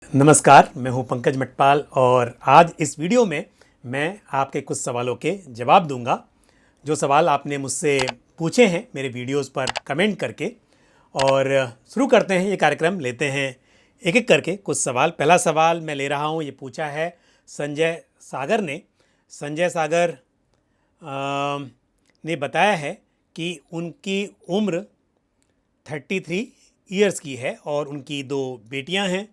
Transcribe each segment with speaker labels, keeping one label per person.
Speaker 1: नमस्कार, मैं हूं पंकज मटपाल और आज इस वीडियो में मैं आपके कुछ सवालों के जवाब दूंगा। जो सवाल आपने मुझसे पूछे हैं मेरे वीडियोस पर कमेंट करके। और शुरू करते हैं ये कार्यक्रम, लेते हैं एक एक करके कुछ सवाल। पहला सवाल मैं ले रहा हूं, ये पूछा है संजय सागर ने। संजय सागर ने बताया है कि उनकी उम्र 33 ईयर्स की है और उनकी 2 बेटियां हैं,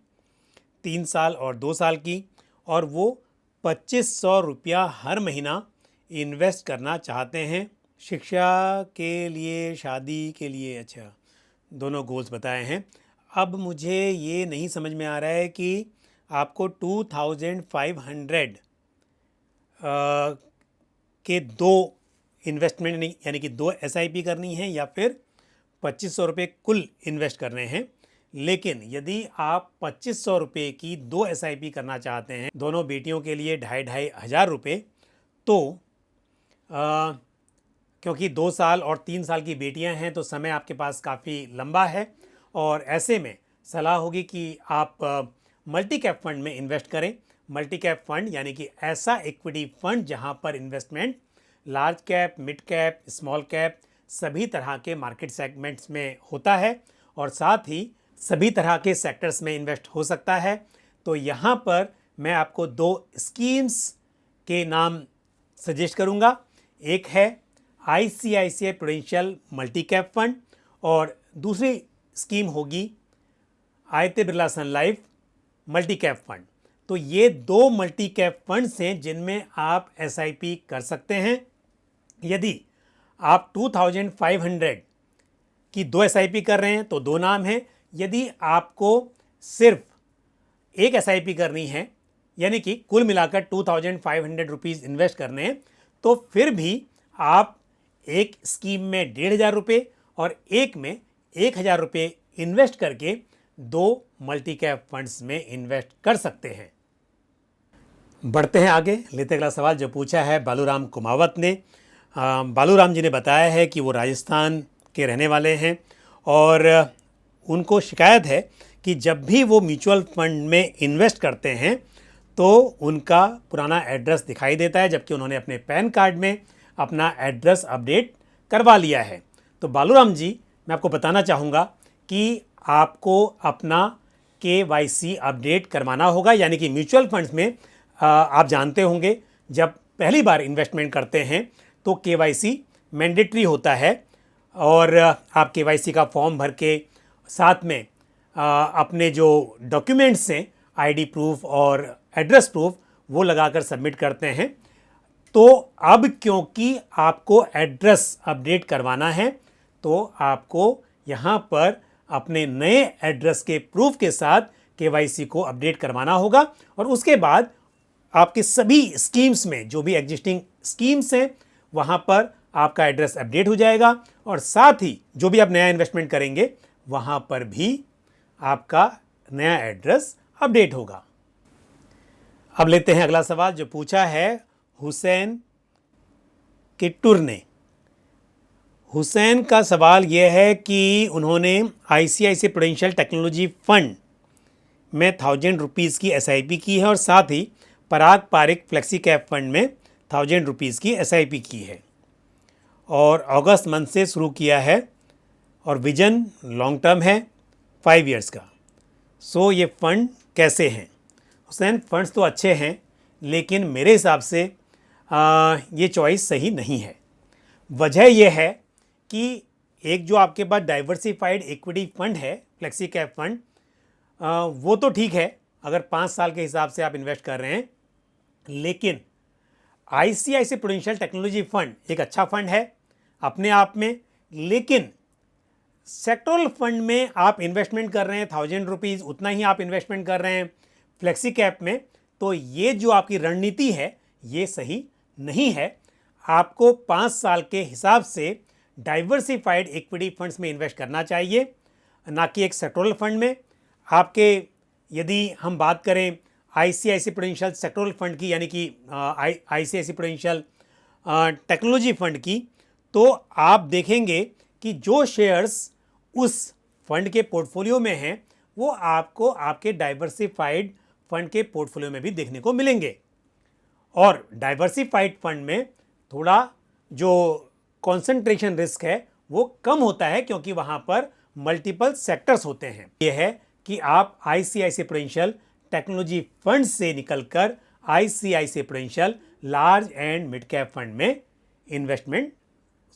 Speaker 1: 3 साल और 2 साल की, और वो 2500 रुपया हर महीना इन्वेस्ट करना चाहते हैं शिक्षा के लिए, शादी के लिए। अच्छा, दोनों गोल्स बताए हैं। अब मुझे ये नहीं समझ में आ रहा है कि आपको 2500 के 2 इन्वेस्टमेंट यानी कि 2 SIP करनी है या फिर 2500 रुपये कुल इन्वेस्ट करने हैं। लेकिन यदि आप 2500 रुपये की 2 SIP करना चाहते हैं, दोनों बेटियों के लिए 2,500 रुपये, तो क्योंकि 2 साल और 3 साल की बेटियां हैं तो समय आपके पास काफ़ी लंबा है, और ऐसे में सलाह होगी कि आप मल्टी कैप फंड में इन्वेस्ट करें। मल्टी कैप फंड यानी कि ऐसा इक्विटी फंड जहां पर investment large cap, mid cap, small cap सभी तरह के मार्केट सेगमेंट्स में होता है और साथ ही सभी तरह के सेक्टर्स में इन्वेस्ट हो सकता है। तो यहाँ पर मैं आपको 2 स्कीम्स के नाम सजेस्ट करूँगा। एक है ICICI prudential multi cap fund और दूसरी स्कीम होगी आदित्य बिरला सन लाइफ मल्टी कैप फंड। तो ये 2 मल्टी कैप फंड्स हैं जिनमें आप SIP कर सकते हैं। यदि आप 2500 की 2 SIP कर रहे हैं तो 2 नाम हैं। यदि आपको सिर्फ एक SIP करनी है यानी कि कुल मिलाकर 2500 रुपीज़ इन्वेस्ट करने हैं, तो फिर भी आप एक स्कीम में 1,500 रुपये और एक में 1,000 रुपये इन्वेस्ट करके 2 मल्टी कैप फंड्स में इन्वेस्ट कर सकते हैं। बढ़ते हैं आगे, लेते अगला सवाल जो पूछा है बालूराम कुमावत ने। बालूराम जी ने बताया है कि वो राजस्थान के रहने वाले हैं और उनको शिकायत है कि जब भी वो म्यूचुअल फंड में इन्वेस्ट करते हैं तो उनका पुराना एड्रेस दिखाई देता है, जबकि उन्होंने अपने पैन कार्ड में अपना एड्रेस अपडेट करवा लिया है। तो बालूराम जी, मैं आपको बताना चाहूँगा कि आपको अपना KYC अपडेट करवाना होगा। यानी कि म्यूचुअल फंड्स में आप जानते होंगे जब पहली बार इन्वेस्टमेंट करते हैं तो KYC मैंडेटरी होता है और आप KYC का फॉर्म भर के साथ में अपने जो डॉक्यूमेंट्स हैं, ID प्रूफ और एड्रेस प्रूफ, वो लगाकर सबमिट करते हैं। तो अब क्योंकि आपको एड्रेस अपडेट करवाना है तो आपको यहाँ पर अपने नए एड्रेस के प्रूफ के साथ KYC को अपडेट करवाना होगा और उसके बाद आपके सभी स्कीम्स में, जो भी एग्जिस्टिंग स्कीम्स हैं, वहाँ पर आपका एड्रेस अपडेट हो जाएगा और साथ ही जो भी आप नया इन्वेस्टमेंट करेंगे वहाँ पर भी आपका नया एड्रेस अपडेट होगा। अब लेते हैं अगला सवाल जो पूछा है हुसैन किट्टूर ने। हुसैन का सवाल यह है कि उन्होंने ICICI प्रूडेंशियल टेक्नोलॉजी फंड में 1000 रुपीज़ की SIP की है और साथ ही पराग पारिक फ्लेक्सी कैप फंड में 1000 रुपीज़ की SIP की है और अगस्त मंथ से शुरू किया है और विजन लॉन्ग टर्म है 5 इयर्स का। सो ये फ़ंड कैसे हैं? हुसैन, फंड्स तो अच्छे हैं लेकिन मेरे हिसाब से ये चॉइस सही नहीं है। वजह यह है कि एक जो आपके पास डाइवर्सिफाइड इक्विटी फंड है, फ्लेक्सी कैप फंड, वो तो ठीक है अगर 5 साल के हिसाब से आप इन्वेस्ट कर रहे हैं, लेकिन ICICI प्रूडेंशियल टेक्नोलॉजी फंड एक अच्छा फंड है अपने आप में, लेकिन सेक्टोरल फंड में आप इन्वेस्टमेंट कर रहे हैं 1000 रुपीज़, उतना ही आप इन्वेस्टमेंट कर रहे हैं फ्लेक्सी कैप में, तो ये जो आपकी रणनीति है ये सही नहीं है। आपको 5 साल के हिसाब से डाइवर्सिफाइड इक्विटी फंड्स में इन्वेस्ट करना चाहिए, ना कि एक सेक्टोरल फंड में। आपके यदि हम बात करें ICICI प्रूडेंशियल सेक्टोरल फंड की, यानी कि ICICI प्रूडेंशियल टेक्नोलॉजी फंड की, तो आप देखेंगे कि जो शेयर्स उस फंड के पोर्टफोलियो में हैं वो आपको आपके डाइवर्सिफाइड फंड के पोर्टफोलियो में भी देखने को मिलेंगे। और डाइवर्सिफाइड फंड में थोड़ा जो कॉन्सेंट्रेशन रिस्क है वो कम होता है, क्योंकि वहां पर मल्टीपल सेक्टर्स होते हैं। यह है कि आप आईसीआईसीआई प्रूडेंशियल टेक्नोलॉजी फंड से निकलकर ICICI prudential large and mid cap fund में इन्वेस्टमेंट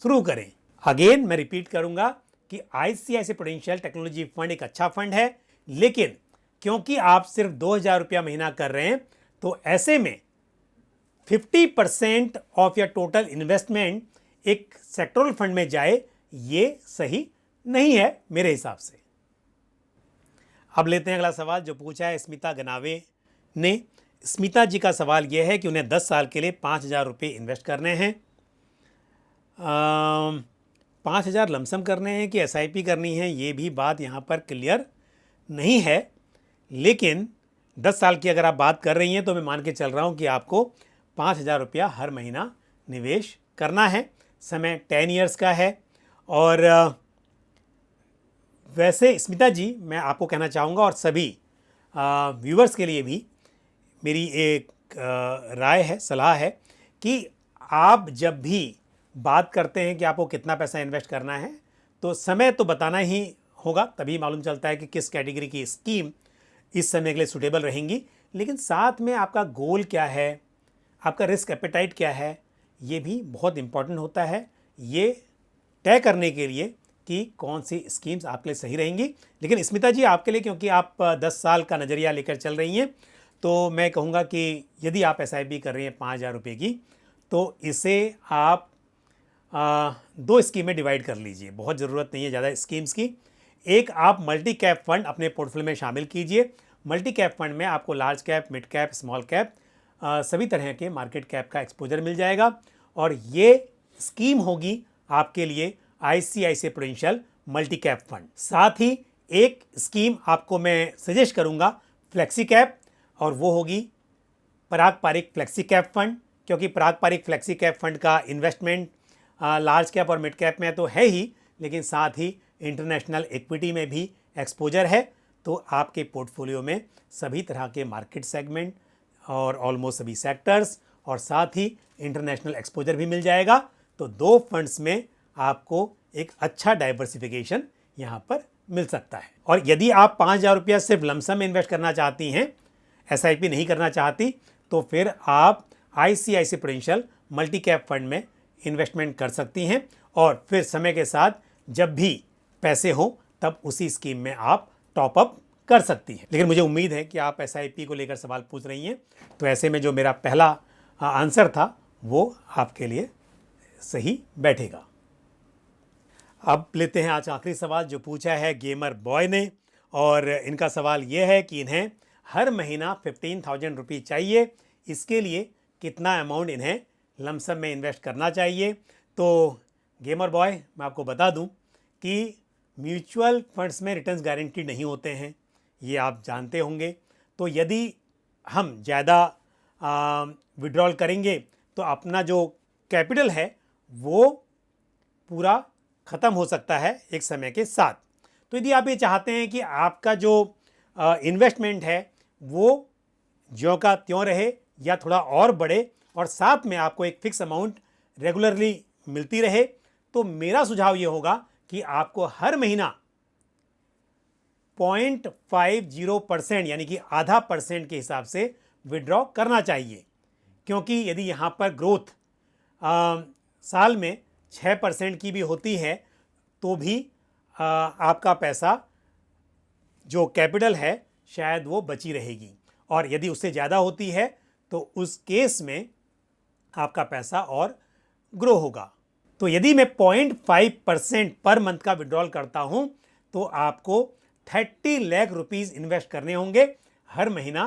Speaker 1: शुरू करें। अगेन मैं रिपीट करूंगा कि आईसीआईसीआई प्रूडेंशियल टेक्नोलॉजी फंड एक अच्छा फंड है, लेकिन क्योंकि आप सिर्फ 2,000 रुपया महीना कर रहे हैं, तो ऐसे में 50% ऑफ योर टोटल इन्वेस्टमेंट एक सेक्टोरल फंड में जाए, ये सही नहीं है मेरे हिसाब से। अब लेते हैं अगला सवाल जो पूछा है स्मिता गनावे ने। स्मिता जी का सवाल यह है कि उन्हें 10 साल के लिए 5,000 रुपये इन्वेस्ट करने हैं। 5,000 लमसम करने हैं कि एसआईपी करनी है, ये भी बात यहाँ पर क्लियर नहीं है। लेकिन 10 साल की अगर आप बात कर रही हैं तो मैं मान के चल रहा हूँ कि आपको 5,000 रुपया हर महीना निवेश करना है। समय 10 ईयर्स का है। और वैसे स्मिता जी, मैं आपको कहना चाहूँगा और सभी व्यूवर्स के लिए भी मेरी एक राय है, सलाह है कि आप जब भी बात करते हैं कि आपको कितना पैसा इन्वेस्ट करना है, तो समय तो बताना ही होगा, तभी मालूम चलता है कि किस कैटेगरी की स्कीम इस समय के लिए सूटेबल रहेंगी। लेकिन साथ में आपका गोल क्या है, आपका रिस्क एपेटाइट क्या है, ये भी बहुत इम्पॉर्टेंट होता है ये तय करने के लिए कि कौन सी स्कीम्स आपके लिए सही रहेंगी। लेकिन स्मिता जी, आपके लिए, क्योंकि आप 10 साल का नज़रिया लेकर चल रही हैं, तो मैं कहूँगा कि यदि आप एसआईपी कर रही हैं 5,000 रुपये की, तो इसे आप 2 स्कीमें डिवाइड कर लीजिए। बहुत ज़रूरत नहीं है ज़्यादा स्कीम्स की। एक, आप मल्टी कैप फंड अपने पोर्टफोलियो में शामिल कीजिए। मल्टी कैप फंड में आपको large cap, mid cap, small cap, सभी तरह के मार्केट कैप का एक्सपोजर मिल जाएगा। और ये स्कीम होगी आपके लिए ICICI prudential multi cap fund. साथ ही एक स्कीम आपको मैं सजेस्ट करूंगा फ्लेक्सी कैप, और वो होगी पराग पारिक फ्लेक्सी कैप फंड। क्योंकि पराग पारिक फ्लेक्सी कैप फंड का इन्वेस्टमेंट लार्ज कैप और मिड कैप में तो है ही, लेकिन साथ ही इंटरनेशनल इक्विटी में भी एक्सपोजर है। तो आपके पोर्टफोलियो में सभी तरह के मार्केट सेगमेंट और ऑलमोस्ट सभी सेक्टर्स और साथ ही इंटरनेशनल एक्सपोजर भी मिल जाएगा। तो 2 फंड्स में आपको एक अच्छा डाइवर्सिफिकेशन यहाँ पर मिल सकता है। और यदि आप 5,000 रुपया सिर्फ लमसम में इन्वेस्ट करना चाहती हैं, एसआईपी नहीं करना चाहती, तो फिर आप ICICI prudential multi cap fund में इन्वेस्टमेंट कर सकती हैं। और फिर समय के साथ जब भी पैसे हो तब उसी स्कीम में आप टॉप अप कर सकती हैं। लेकिन मुझे उम्मीद है कि आप एसआईपी को लेकर सवाल पूछ रही हैं, तो ऐसे में जो मेरा पहला आंसर था वो आपके लिए सही बैठेगा। अब लेते हैं आज आखिरी सवाल जो पूछा है गेमर बॉय ने। और इनका सवाल ये है कि इन्हें हर महीना 15,000 रुपये चाहिए, इसके लिए कितना अमाउंट इन्हें लमसम में इन्वेस्ट करना चाहिए। तो गेमर बॉय, मैं आपको बता दूं कि म्यूचुअल फंड्स में रिटर्न्स गारंटी नहीं होते हैं, ये आप जानते होंगे। तो यदि हम ज़्यादा विड्रॉल करेंगे तो अपना जो कैपिटल है वो पूरा ख़त्म हो सकता है एक समय के साथ। तो यदि आप ये चाहते हैं कि आपका जो इन्वेस्टमेंट है वो ज्यों का त्यों रहे या थोड़ा और बढ़े, और साथ में आपको एक फिक्स अमाउंट रेगुलरली मिलती रहे, तो मेरा सुझाव ये होगा कि आपको हर महीना 0.50% यानी कि आधा % के हिसाब से विड्रॉ करना चाहिए। क्योंकि यदि यहाँ पर ग्रोथ साल में 6% की भी होती है, तो भी आपका पैसा जो कैपिटल है शायद वो बची रहेगी। और यदि उससे ज़्यादा होती है तो उस केस में आपका पैसा और ग्रो होगा। तो यदि मैं 0.5% पर मंथ का विड्रॉल करता हूं, तो आपको 30 लाख रुपीज़ इन्वेस्ट करने होंगे हर महीना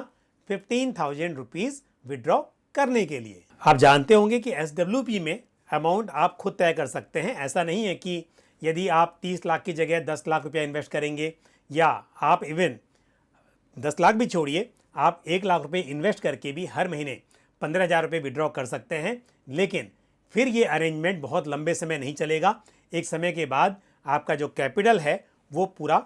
Speaker 1: 15,000 रुपीज़ विड्रॉ करने के लिए। आप जानते होंगे कि एसडब्ल्यूपी में अमाउंट आप खुद तय कर सकते हैं। ऐसा नहीं है कि यदि आप 30 लाख की जगह 10 लाख रुपया इन्वेस्ट करेंगे, या आप इवन 10 लाख भी छोड़िए, आप 1 लाख रुपये इन्वेस्ट करके भी हर महीने 15,000 रुपये विड्रॉ कर सकते हैं। लेकिन फिर ये अरेंजमेंट बहुत लंबे समय नहीं चलेगा। एक समय के बाद आपका जो कैपिटल है वो पूरा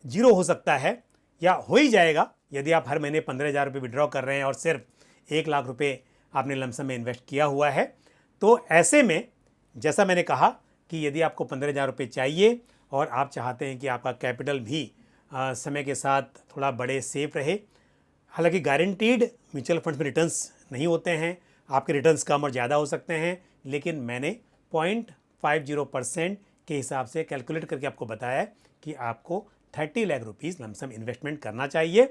Speaker 1: जीरो हो सकता है या हो ही जाएगा यदि आप हर महीने 15,000 रुपये विड्रॉ कर रहे हैं और सिर्फ 1 लाख रुपये आपने लमसम में इन्वेस्ट किया हुआ है। तो ऐसे में जैसा मैंने कहा कि यदि आपको 15,000 रुपये चाहिए और आप चाहते हैं कि आपका कैपिटल भी समय के साथ थोड़ा बड़े सेफ रहे, हालांकि गारंटीड म्यूचुअल फंड्स में रिटर्न्स नहीं होते हैं, आपके रिटर्न्स कम और ज़्यादा हो सकते हैं, लेकिन मैंने 0.50% के हिसाब से कैलकुलेट करके आपको बताया है कि आपको 30 लाख रुपीज़ लमसम इन्वेस्टमेंट करना चाहिए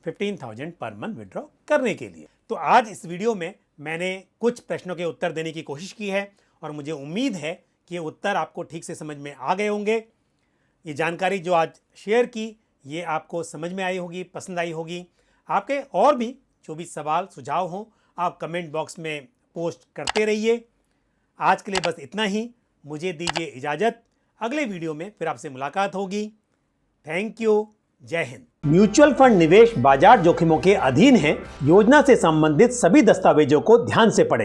Speaker 1: 15,000 पर मंथ विड्रॉ करने के लिए। तो आज इस वीडियो में मैंने कुछ प्रश्नों के उत्तर देने की कोशिश की है और मुझे उम्मीद है कि ये उत्तर आपको ठीक से समझ में आ गए होंगे। ये जानकारी जो आज शेयर की ये आपको समझ में आई होगी, पसंद आई होगी। आपके और भी जो भी सवाल सुझाव हों आप कमेंट बॉक्स में पोस्ट करते रहिए। आज के लिए बस इतना ही, मुझे दीजिए इजाज़त। अगले वीडियो में फिर आपसे मुलाकात होगी। थैंक यू, जय हिंद। म्यूचुअल फंड निवेश बाजार जोखिमों के अधीन है। योजना से संबंधित सभी दस्तावेजों को ध्यान से पढ़ें।